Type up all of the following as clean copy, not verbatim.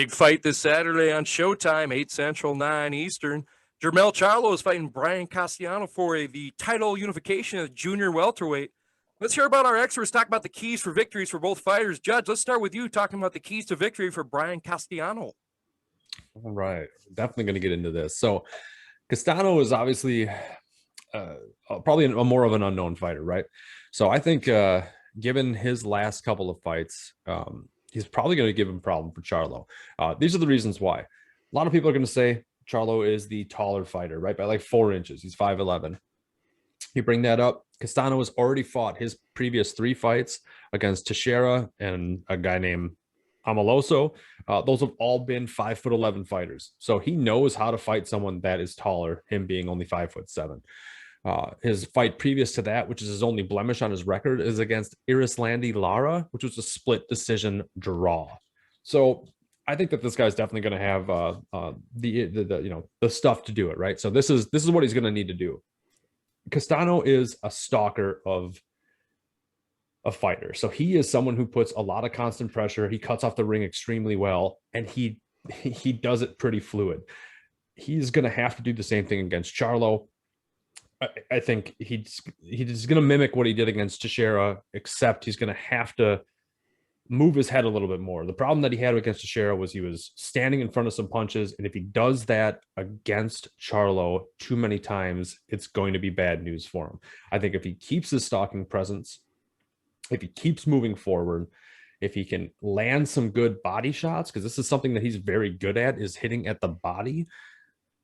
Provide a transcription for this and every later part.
Big fight this Saturday on Showtime, 8 Central, 9 Eastern. Jermell Charlo is fighting Brian Castano for the title unification of junior welterweight. Let's hear about our experts talk about the keys for victories for both fighters. Judge, let's start with you talking about the keys to victory for Brian Castano. All right, definitely going to get into this. So Castano is obviously probably a more of an unknown fighter, right? So I think given his last couple of fights, he's probably going to give him a problem for Charlo. These are the reasons why. A lot of people are going to say Charlo is the taller fighter, right? By like 4 inches. He's 5'11". You bring that up. Castano has already fought his previous 3 fights against Teixeira and a guy named Amaloso. Those have all been 5'11" fighters. So he knows how to fight someone that is taller, him being only 5'7". His fight previous to that, which is his only blemish on his record, is against Irislandi Lara, which was a split decision draw. So I think that this guy's definitely going to have the stuff to do it, right? So this is what he's going to need to do. Castano is a stalker of a fighter. So he is someone who puts a lot of constant pressure. He cuts off the ring extremely well, and he does it pretty fluid. He's going to have to do the same thing against Charlo. I think he's going to mimic what he did against Teixeira, except he's going to have to move his head a little bit more. The problem that he had against Teixeira was he was standing in front of some punches, and if he does that against Charlo too many times, it's going to be bad news for him. I think if he keeps his stalking presence, if he keeps moving forward, if he can land some good body shots, because this is something that he's very good at, is hitting at the body,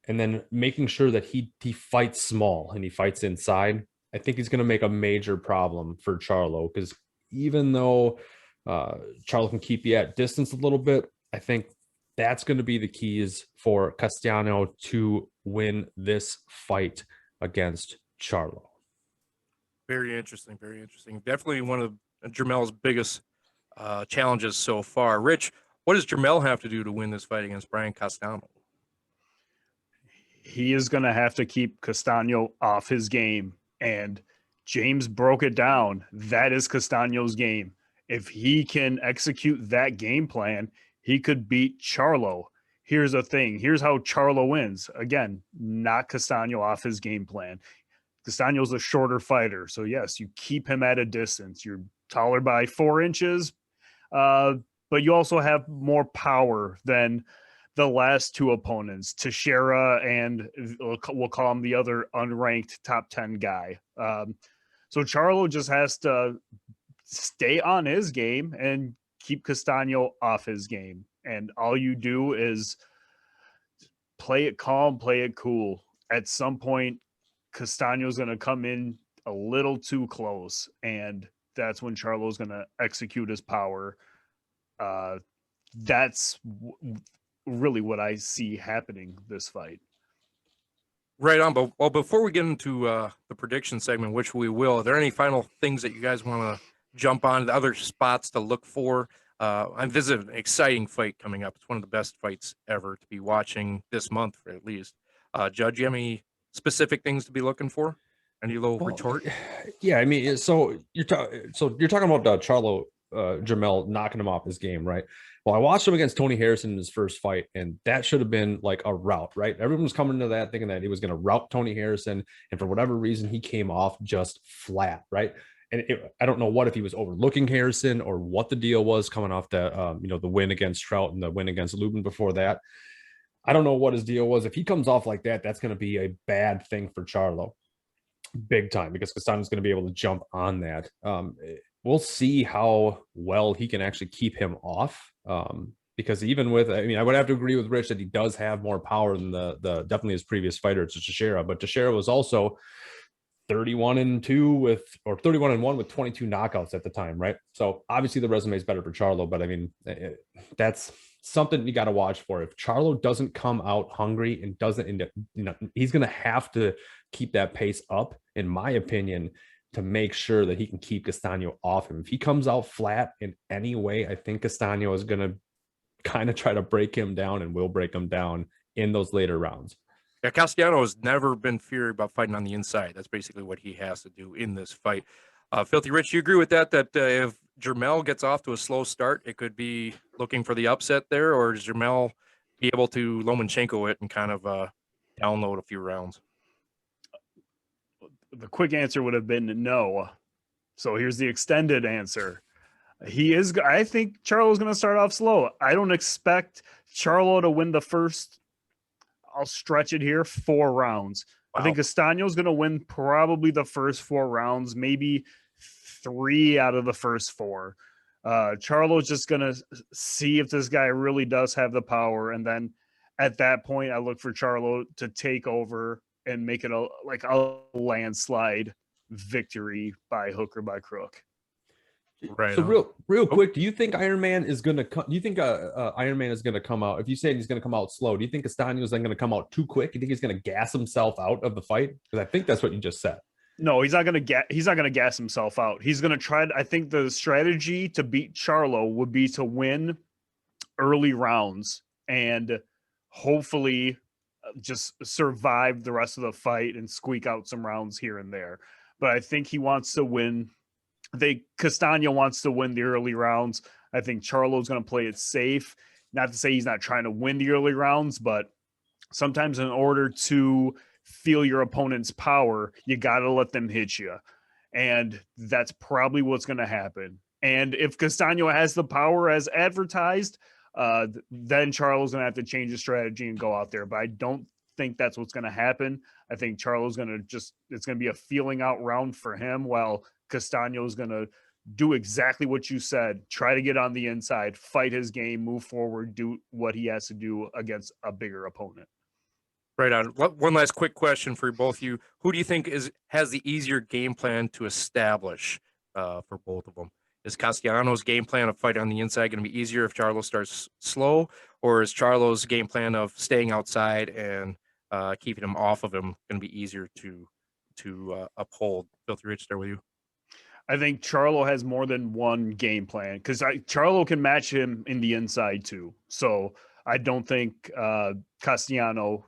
and then making sure that he fights small and he fights inside, I think he's going to make a major problem for Charlo, because even though Charlo can keep you at distance a little bit, I think that's going to be the keys for Castano to win this fight against Charlo. Very interesting, very interesting. Definitely one of Jermell's biggest challenges so far. Rich, what does Jermell have to do to win this fight against Brian Castano? He is going to have to keep Castano off his game, and James broke it down. That is Castano's game. If he can execute that game plan, he could beat Charlo. Here's the thing. Here's how Charlo wins. Again, knock Castano off his game plan. Castano's a shorter fighter. So, yes, you keep him at a distance. You're taller by 4 inches, but you also have more power than the last 2 opponents, Teixeira and we'll call him the other unranked top 10 guy. So Charlo just has to stay on his game and keep Castano off his game. And all you do is play it calm, play it cool. At some point, Castano's going to come in a little too close, and that's when Charlo's going to execute his power. That's really what I see happening this fight. Right on. But well, before we get into the prediction segment, which we will, are there any final things that you guys want to jump on, the other spots to look for? This is an exciting fight coming up. It's one of the best fights ever to be watching this month, for at least. Judge, you have any specific things to be looking for? Any little retort? Yeah, I mean, so you're talking about Charlo, Jermell knocking him off his game, right? Well, I watched him against Tony Harrison in his first fight, and that should have been like a rout, right? Everyone was coming to that thinking that he was going to rout Tony Harrison, and for whatever reason, he came off just flat, right? And I don't know what, if he was overlooking Harrison or what the deal was coming off the the win against Trout and the win against Lubin before that. I don't know what his deal was. If he comes off like that, that's going to be a bad thing for Charlo, big time, because Castano's going to be able to jump on that. We'll see how well he can actually keep him off. Because even with, I would have to agree with Rich that he does have more power than the definitely his previous fighter, it's Teixeira. But Teixeira was also 31-2 with, or 31-1 with 22 knockouts at the time, right? So obviously the resume is better for Charlo, but that's something you got to watch for. If Charlo doesn't come out hungry and doesn't end up, he's going to have to keep that pace up, in my opinion, to make sure that he can keep Castano off him. If he comes out flat in any way, I think Castano is going to kind of try to break him down, and will break him down in those later rounds. Yeah, Castano has never been feared about fighting on the inside. That's basically what he has to do in this fight. Filthy Rich, you agree with that? That if Jermell gets off to a slow start, it could be looking for the upset there, or does Jermell be able to Lomachenko it and kind of download a few rounds? The quick answer would have been no. So here's the extended answer. I think Charlo's going to start off slow. I don't expect Charlo to win the first, I'll stretch it here, 4 rounds. Wow. I think Castano's going to win probably the first 4 rounds, maybe 3 out of the first 4. Charlo's just going to see if this guy really does have the power. And then at that point, I look for Charlo to take over and make it a landslide victory by hook or by crook. Right. So real quick, do you think Iron Man is going to come? Do you think Iron Man is going to come out? If you say he's going to come out slow, do you think Castano is then going to come out too quick? You think he's going to gas himself out of the fight? Because I think that's what you just said. No, he's not going to gas himself out. He's going to try. I think the strategy to beat Charlo would be to win early rounds and hopefully just survive the rest of the fight and squeak out some rounds here and there. But I think he wants to win. Castano wants to win the early rounds. I think Charlo's going to play it safe. Not to say he's not trying to win the early rounds, but sometimes in order to feel your opponent's power, you got to let them hit you. And that's probably what's going to happen. And if Castano has the power as advertised, then Charlo's going to have to change his strategy and go out there. But I don't think that's what's going to happen. I think Charlo's going to it's going to be a feeling out round for him, while Castano is going to do exactly what you said, try to get on the inside, fight his game, move forward, do what he has to do against a bigger opponent. Right on. One last quick question for both of you. Who do you think has the easier game plan to establish for both of them? Is Castano's game plan of fighting on the inside going to be easier if Charlo starts slow, or is Charlo's game plan of staying outside and keeping him off of him going to be easier to uphold? Filthy Rich, start with you. I think Charlo has more than one game plan because Charlo can match him in the inside too. So I don't think Castano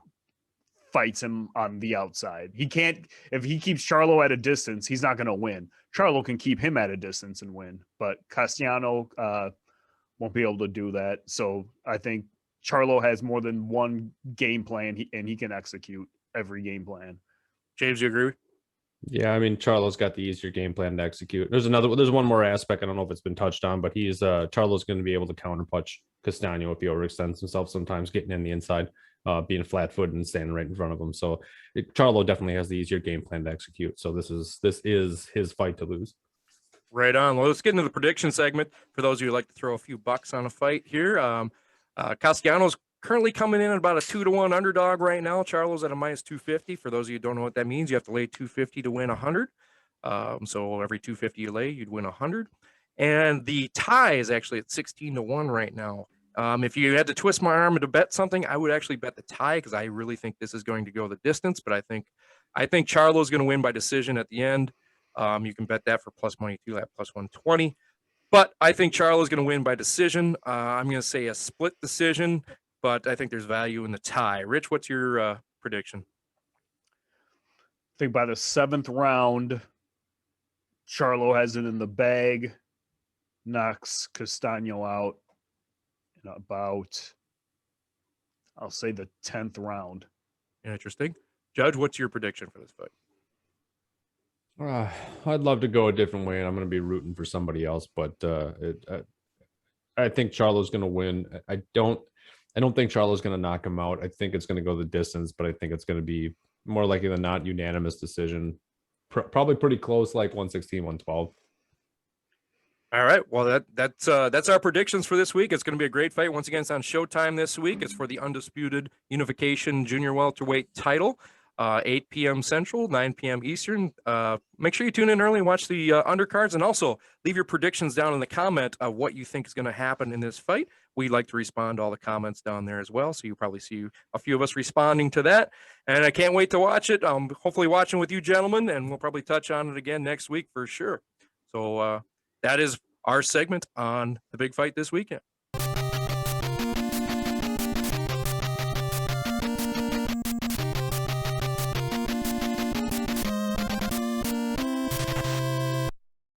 fights him on the outside. He can't, if he keeps Charlo at a distance, he's not going to win. Charlo can keep him at a distance and win, but Castano won't be able to do that. So I think Charlo has more than one game plan and he can execute every game plan. James, you agree? Yeah, I mean, Charlo's got the easier game plan to execute. There's one more aspect. I don't know if it's been touched on, but Charlo's going to be able to counterpunch Castano if he overextends himself sometimes, getting in the inside, being flat-footed and standing right in front of him. So Charlo definitely has the easier game plan to execute. So this is his fight to lose. Right on. Well, let's get into the prediction segment. For those of you who like to throw a few bucks on a fight here, Castano's currently coming in at about a 2-1 underdog right now. Charlo's at a -250. For those of you who don't know what that means, you have to lay 250 to win 100. So every 250 you lay, you'd win 100. And the tie is actually at 16-1 right now. If you had to twist my arm to bet something, I would actually bet the tie because I really think this is going to go the distance. But I think Charlo's going to win by decision at the end. You can bet that for plus money too, at plus 120. But I think Charlo's going to win by decision. I'm going to say a split decision, but I think there's value in the tie. Rich, what's your prediction? I think by the 7th round, Charlo has it in the bag, knocks Castano out in about, I'll say, the 10th round. Interesting. Judge, what's your prediction for this fight? I'd love to go a different way, and I'm going to be rooting for somebody else, but I think Charlo's going to win. I don't think Charlo's going to knock him out. I think it's going to go the distance, but I think it's going to be more likely than not unanimous decision. Probably pretty close, like 116, 112. All right. Well, that's our predictions for this week. It's going to be a great fight. Once again, it's on Showtime this week. It's for the undisputed unification junior welterweight title. 8 p.m. Central, 9 p.m. Eastern. Make sure you tune in early and watch the undercards, and also leave your predictions down in the comment of what you think is going to happen in this fight. We like to respond to all the comments down there as well, so you'll probably see a few of us responding to that. And I can't wait to watch it. Hopefully watching with you gentlemen, and we'll probably touch on it again next week for sure. So that is our segment on the big fight this weekend.